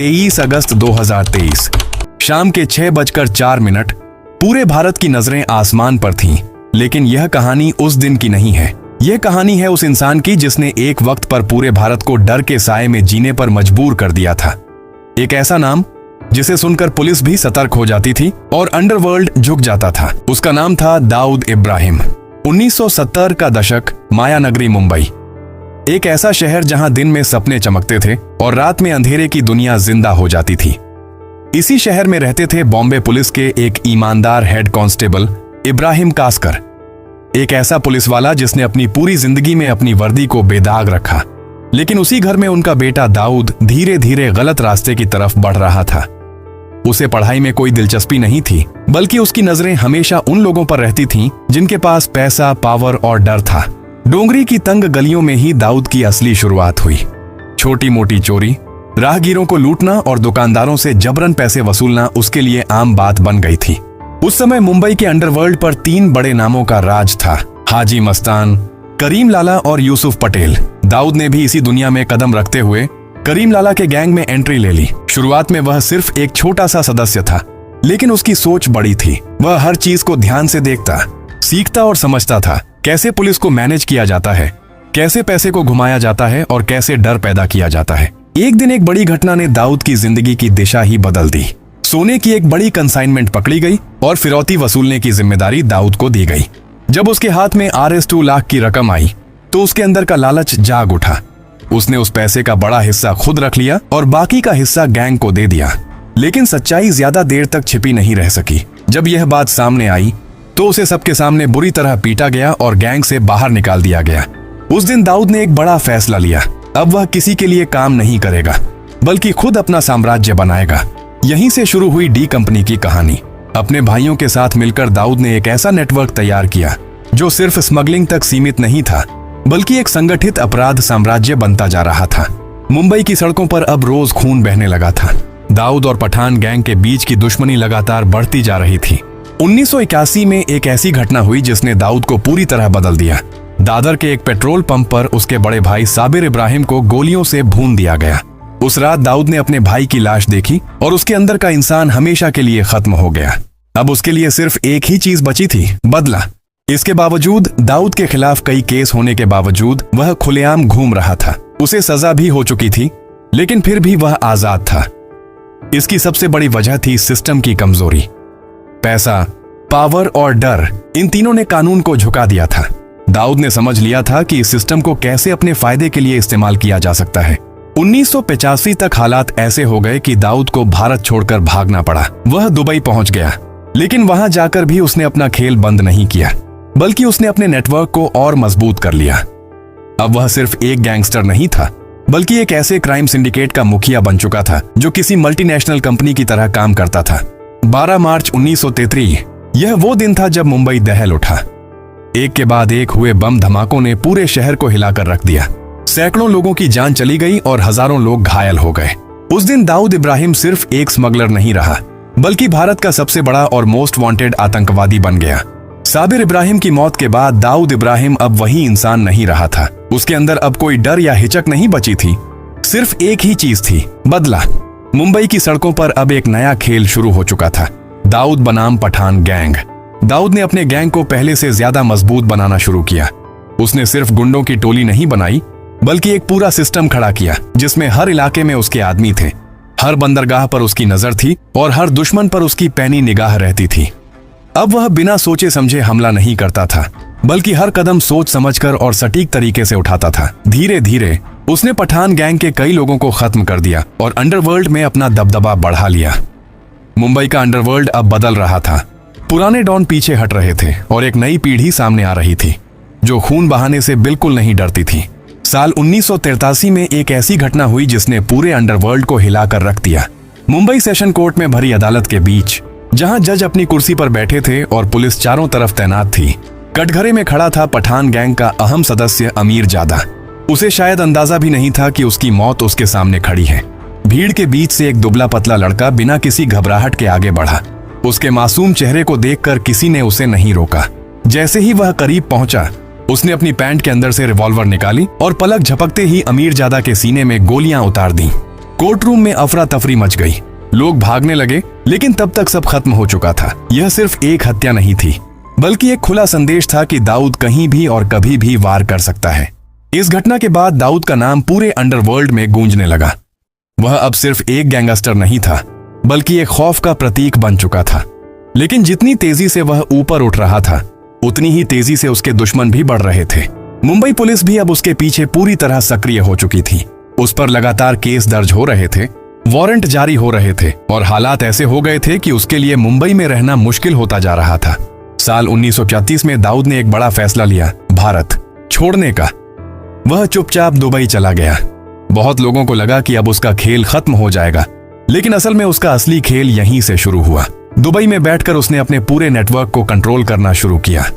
23 अगस्त 2023 शाम के 6:04। पूरे भारत की नजरें आसमान पर थीं, लेकिन यह कहानी उस दिन की नहीं है। यह कहानी है उस इंसान की जिसने एक वक्त पर पूरे भारत को डर के साए में जीने पर मजबूर कर दिया था। एक ऐसा नाम जिसे सुनकर पुलिस भी सतर्क हो जाती थी और अंडरवर्ल्ड झुक जाता था। उसका नाम था दाऊद इब्राहिम। 1970 का दशक, मायानगरी मुंबई, एक ऐसा शहर जहां दिन में सपने चमकते थे और रात में अंधेरे की दुनिया जिंदा हो जाती थी। इसी शहर में रहते थे बॉम्बे पुलिस के एक ईमानदार हेड कांस्टेबल इब्राहिम कासकर, एक ऐसा पुलिस वाला जिसने अपनी पूरी जिंदगी में अपनी वर्दी को बेदाग रखा। लेकिन उसी घर में उनका बेटा दाऊद धीरे धीरे गलत रास्ते की तरफ बढ़ रहा था। उसे पढ़ाई में कोई दिलचस्पी नहीं थी, बल्कि उसकी नजरें हमेशा उन लोगों पर रहती थीं जिनके पास पैसा, पावर और डर था। डोंगरी की तंग गलियों में ही दाऊद की असली शुरुआत हुई। छोटी मोटी चोरी, राहगीरों को लूटना और दुकानदारों से जबरन पैसे वसूलना उसके लिए आम बात बन गई थी। उस समय मुंबई के अंडरवर्ल्ड पर 3 बड़े नामों का राज था, हाजी मस्तान, करीम लाला और यूसुफ पटेल। दाऊद ने भी इसी दुनिया में कदम रखते हुए करीम लाला के गैंग में एंट्री ले ली। शुरुआत में वह सिर्फ एक छोटा सा सदस्य था, लेकिन उसकी सोच बड़ी थी। वह हर चीज को ध्यान से देखता, सीखता और समझता था। कैसे पुलिस को मैनेज किया जाता है, कैसे पैसे को घुमाया जाता है और कैसे डर पैदा किया जाता है। एक दिन एक बड़ी घटना ने दाऊद की जिंदगी की दिशा ही बदल दी। सोने की एक बड़ी कंसाइनमेंट पकड़ी गई और फिरौती वसूलने की जिम्मेदारी दाऊद को दी गई। जब उसके हाथ में RS2 लाख की रकम आई तो उसके अंदर का लालच जाग उठा। उसने उस पैसे का बड़ा हिस्सा खुद रख लिया और बाकी का हिस्सा गैंग को दे दिया। लेकिन सच्चाई ज्यादा देर तक छिपी नहीं रह सकी। जब यह बात सामने आई तो उसे सबके सामने बुरी तरह पीटा गया और गैंग से बाहर निकाल दिया गया। उस दिन दाऊद ने एक बड़ा फैसला लिया। अब वह किसी के लिए काम नहीं करेगा, बल्कि खुद अपना साम्राज्य बनाएगा। यहीं से शुरू हुई डी कंपनी की कहानी। अपने भाइयों के साथ मिलकर दाऊद ने एक ऐसा नेटवर्क तैयार किया जो सिर्फ स्मगलिंग तक सीमित नहीं था, बल्कि एक संगठित अपराध साम्राज्य बनता जा रहा था। मुंबई की सड़कों पर अब रोज खून बहने लगा था। दाऊद और पठान गैंग के बीच की दुश्मनी लगातार बढ़ती जा रही थी। 1981 में एक ऐसी घटना हुई जिसने दाऊद को पूरी तरह बदल दिया। दादर के एक पेट्रोल पंप पर उसके बड़े भाई साबिर इब्राहिम को गोलियों से भून दिया गया। उस रात दाऊद ने अपने भाई की लाश देखी और उसके अंदर का इंसान हमेशा के लिए खत्म हो गया। अब उसके लिए सिर्फ एक ही चीज बची थी, बदला। इसके बावजूद दाऊद के खिलाफ कई केस होने के बावजूद वह खुलेआम घूम रहा था। उसे सजा भी हो चुकी थी, लेकिन फिर भी वह आजाद था। इसकी सबसे बड़ी वजह थी सिस्टम की कमजोरी। पैसा, पावर और डर, इन तीनों ने कानून को झुका दिया था। दाऊद ने समझ लिया था कि इस सिस्टम को कैसे अपने फायदे के लिए इस्तेमाल किया जा सकता है। 1985 तक हालात ऐसे हो गए कि दाऊद को भारत छोड़कर भागना पड़ा। वह दुबई पहुंच गया, लेकिन वहां जाकर भी उसने अपना खेल बंद नहीं किया, बल्कि उसने अपने नेटवर्क को और मजबूत कर लिया। अब वह सिर्फ एक गैंगस्टर नहीं था, बल्कि एक ऐसे क्राइम सिंडिकेट का मुखिया बन चुका था जो किसी मल्टीनेशनल कंपनी की तरह काम करता था। 12 मार्च 1933 यह वो दिन था जब मुंबई दहल उठा। एक के बाद एक हुए बम धमाकों ने पूरे शहर को हिलाकर रख दिया। सैकड़ों लोगों की जान चली गई और हजारों लोग घायल हो गए। उस दिन दाऊद इब्राहिम सिर्फ एक स्मगलर नहीं रहा, बल्कि भारत का सबसे बड़ा और मोस्ट वांटेड आतंकवादी बन गया। साबिर इब्राहिम की मौत के बाद दाऊद इब्राहिम अब वही इंसान नहीं रहा था। उसके अंदर अब कोई डर या हिचक नहीं बची थी। सिर्फ एक ही चीज थी, बदला। मुंबई की सड़कों पर अब एक नया खेल शुरू हो चुका था, दाऊद बनाम पठान गैंग। दाऊद ने अपने गैंग को पहले से ज्यादा मजबूत बनाना शुरू किया। उसने सिर्फ गुंडों की टोली नहीं बनाई, बल्कि एक पूरा सिस्टम खड़ा किया जिसमें हर इलाके में उसके आदमी थे, हर बंदरगाह पर उसकी नजर थी और हर दुश्मन पर उसकी पैनी निगाह रहती थी। अब वह बिना सोचे समझे हमला नहीं करता था, बल्कि हर कदम सोच समझकर और सटीक तरीके से उठाता था। धीरे धीरे उसने पठान गैंग के कई लोगों को खत्म कर दिया और अंडरवर्ल्ड में अपना दबदबा बढ़ा लिया। मुंबई का अंडरवर्ल्ड अब बदल रहा था। पुराने डॉन पीछे हट रहे थे और एक नई पीढ़ी सामने आ रही थी जो खून बहाने से बिल्कुल नहीं डरती थी। साल 1983 में एक ऐसी घटना हुई जिसने पूरे अंडरवर्ल्ड को हिलाकर रख दिया। मुंबई सेशन कोर्ट में भरी अदालत के बीच, जहां जज अपनी कुर्सी पर बैठे थे और पुलिस चारों तरफ तैनात थी, कटघरे में खड़ा था पठान गैंग का अहम सदस्य अमीर जादा। उसे शायद अंदाजा भी नहीं था कि उसकी मौत उसके सामने खड़ी है। भीड़ के बीच से एक दुबला पतला लड़का बिना किसी घबराहट के आगे बढ़ा। उसके मासूम चेहरे को देखकर किसी ने उसे नहीं रोका। जैसे ही वह करीब पहुंचा, उसने अपनी पैंट के अंदर से रिवॉल्वर निकाली और पलक झपकते ही अमीर जादा के सीने में गोलियां उतार दी। कोर्ट रूम में अफरा तफरी मच गई। लोग भागने लगे, लेकिन तब तक सब खत्म हो चुका था। यह सिर्फ एक हत्या नहीं थी, बल्कि एक खुला संदेश था कि दाऊद कहीं भी और कभी भी वार कर सकता है। इस घटना के बाद दाऊद का नाम पूरे अंडरवर्ल्ड में गूंजने लगा। वह अब सिर्फ एक गैंगस्टर नहीं था, बल्कि एक खौफ का प्रतीक बन चुका था। लेकिन जितनी तेजी से वह ऊपर उठ रहा था, उतनी ही तेजी से उसके दुश्मन भी बढ़ रहे थे। मुंबई पुलिस भी अब उसके पीछे पूरी तरह सक्रिय हो चुकी थी। उस पर लगातार केस दर्ज हो रहे थे, वारंट जारी हो रहे थे और हालात ऐसे हो गए थे कि उसके लिए मुंबई में रहना मुश्किल होता जा रहा था। साल 1934 में दाऊद ने एक बड़ा फैसला लिया, भारत छोड़ने का। वह चुपचाप दुबई चला गया। बहुत लोगों को लगा कि अब उसका खेल खत्म हो जाएगा, लेकिन असल में उसका असली खेल यहीं से शुरू हुआ। दुबई में बैठकर उसने अपने पूरे नेटवर्क को कंट्रोल करना शुरू किया।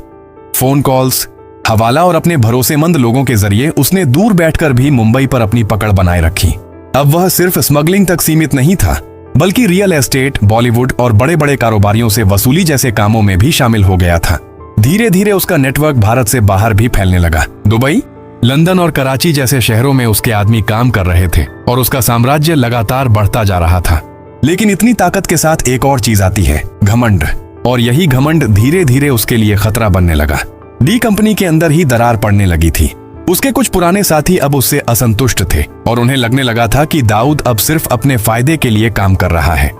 फोन कॉल्स, हवाला और अपने भरोसेमंद लोगों के जरिए उसने दूर बैठकर भी मुंबई पर अपनी पकड़ बनाए रखी। अब वह सिर्फ स्मगलिंग तक सीमित नहीं था, बल्कि रियल एस्टेट, बॉलीवुड और बड़े बड़े कारोबारियों से वसूली जैसे कामों में भी शामिल हो गया था। धीरे धीरे उसका नेटवर्क भारत से बाहर भी फैलने लगा। दुबई, लंदन और कराची जैसे शहरों में उसके आदमी काम कर रहे थे और उसका साम्राज्य लगातार बढ़ता जा रहा था। लेकिन इतनी ताकत के साथ एक और चीज आती है, घमंड। और यही घमंड धीरे धीरे उसके लिए खतरा बनने लगा। डी कंपनी के अंदर ही दरार पड़ने लगी थी। उसके कुछ पुराने साथी अब उससे असंतुष्ट थे और उन्हें लगने लगा था कि दाऊद अब सिर्फ अपने फायदे के लिए काम कर रहा है।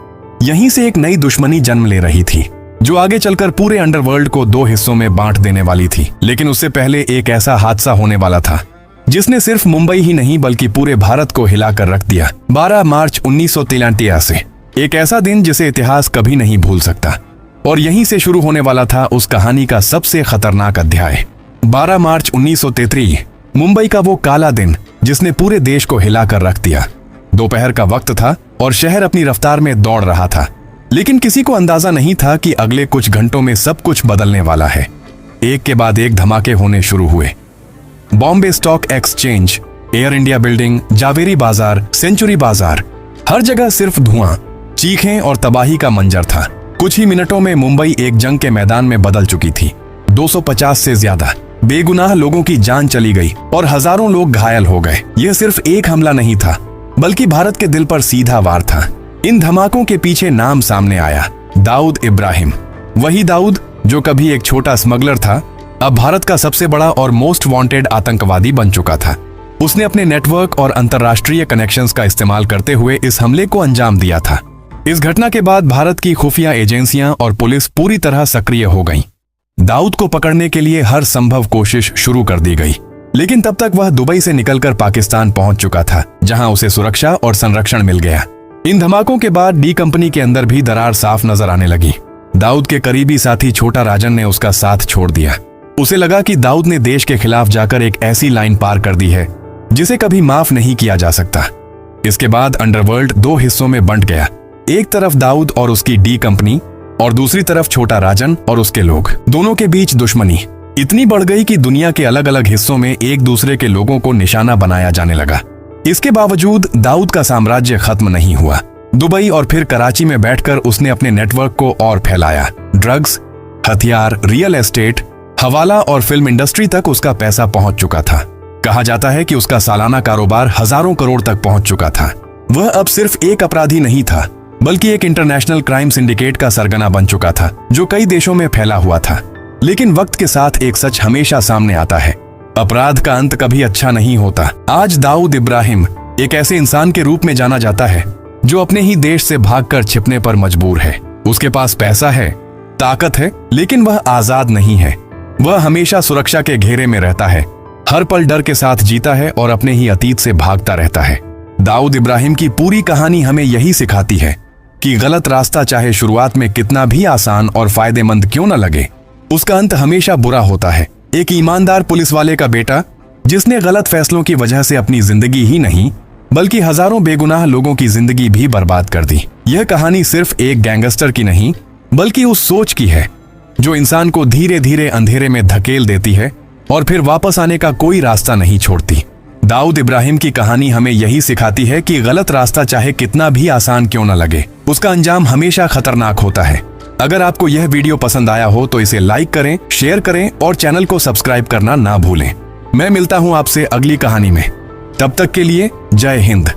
यहीं से एक नई दुश्मनी जन्म ले रही थी, जो आगे चलकर पूरे अंडरवर्ल्ड को दो हिस्सों में बांट देने वाली थी। लेकिन उससे पहले एक ऐसा हादसा होने वाला था जिसने सिर्फ मुंबई ही नहीं बल्कि पूरे भारत को हिलाकर रख दिया। 12 मार्च 1933 से, एक ऐसा दिन जिसे इतिहास कभी नहीं भूल सकता। और यहीं से शुरू होने वाला था उस कहानी का सबसे खतरनाक अध्याय। 12 मार्च 1933, मुंबई का वो काला दिन जिसने पूरे देश को हिलाकर रख दिया। दोपहर का वक्त था और शहर अपनी रफ्तार में दौड़ रहा था, लेकिन किसी को अंदाजा नहीं था कि अगले कुछ घंटों में सब कुछ बदलने वाला है। एक के बाद एक धमाके होने शुरू हुए। Bombay stock exchange, Air India building, Zaveri Bazaar, century बाजार, हर जगह सिर्फ धुआं, चीखें और तबाही का मंजर था। कुछ ही मिनटों में मुंबई एक जंग के मैदान में बदल चुकी थी। 250 से ज्यादा बेगुनाह लोगों की जान चली गई और हजारों लोग घायल हो गए। यह सिर्फ एक हमला नहीं था, बल्कि भारत के दिल पर सीधा वार था। इन धमाकों के पीछे नाम सामने आया, दाऊद इब्राहिम। वही दाऊद जो कभी एक छोटा स्मगलर था, अब भारत का सबसे बड़ा और मोस्ट वांटेड आतंकवादी बन चुका था। उसने अपने नेटवर्क और अंतर्राष्ट्रीय कनेक्शंस का इस्तेमाल करते हुए इस हमले को अंजाम दिया था। इस घटना के बाद भारत की खुफिया एजेंसियां और पुलिस पूरी तरह सक्रिय हो गईं। दाऊद को पकड़ने के लिए हर संभव कोशिश शुरू कर दी गई, लेकिन तब तक वह दुबई से निकलकर पाकिस्तान पहुंच चुका था, जहां उसे सुरक्षा और संरक्षण मिल गया। इन धमाकों के बाद डी कंपनी के अंदर भी दरार साफ नजर आने लगी। दाऊद के करीबी साथी छोटा राजन ने उसका साथ छोड़ दिया। उसे लगा कि दाऊद ने देश के खिलाफ जाकर एक ऐसी लाइन पार कर दी है जिसे कभी माफ नहीं किया जा सकता। इसके बाद अंडरवर्ल्ड दो हिस्सों में बंट गया। एक तरफ दाऊद और उसकी डी कंपनी और दूसरी तरफ छोटा राजन और उसके लोग। दोनों के बीच दुश्मनी इतनी बढ़ गई कि दुनिया के अलग अलग हिस्सों में एक दूसरे के लोगों को निशाना बनाया जाने लगा। इसके बावजूद दाऊद का साम्राज्य खत्म नहीं हुआ। दुबई और फिर कराची में बैठकर उसने अपने नेटवर्क को और फैलाया। ड्रग्स, हथियार, रियल एस्टेट, हवाला और फिल्म इंडस्ट्री तक उसका पैसा पहुंच चुका था। कहा जाता है कि उसका सालाना कारोबार हजारों करोड़ तक पहुंच चुका था। वह अब सिर्फ एक अपराधी नहीं था, बल्कि एक इंटरनेशनल क्राइम सिंडिकेट का सरगना बन चुका था, जो कई देशों में फैला हुआ था। लेकिन वक्त के साथ एक सच हमेशा सामने आता है, अपराध का अंत कभी अच्छा नहीं होता। आज दाऊद इब्राहिम एक ऐसे इंसान के रूप में जाना जाता है जो अपने ही देश से भागकर छिपने पर मजबूर है। उसके पास पैसा है, ताकत है, लेकिन वह आजाद नहीं है। वह हमेशा सुरक्षा के घेरे में रहता है, हर पल डर के साथ जीता है और अपने ही अतीत से भागता रहता है। दाऊद इब्राहिम की पूरी कहानी हमें यही सिखाती है कि गलत रास्ता चाहे शुरुआत में कितना भी आसान और फायदेमंद क्यों न लगे, उसका अंत हमेशा बुरा होता है। एक ईमानदार पुलिस वाले का बेटा जिसने गलत फैसलों की वजह से अपनी जिंदगी ही नहीं बल्कि हजारों बेगुनाह लोगों की जिंदगी भी बर्बाद कर दी। यह कहानी सिर्फ एक गैंगस्टर की नहीं, बल्कि उस सोच की है जो इंसान को धीरे धीरे अंधेरे में धकेल देती है और फिर वापस आने का कोई रास्ता नहीं छोड़ती। दाऊद इब्राहिम की कहानी हमें यही सिखाती है कि गलत रास्ता चाहे कितना भी आसान क्यों न लगे, उसका अंजाम हमेशा खतरनाक होता है। अगर आपको यह वीडियो पसंद आया हो तो इसे लाइक करें, शेयर करें और चैनल को सब्सक्राइब करना ना भूलें। मैं मिलता हूं आपसे अगली कहानी में। तब तक के लिए जय हिंद।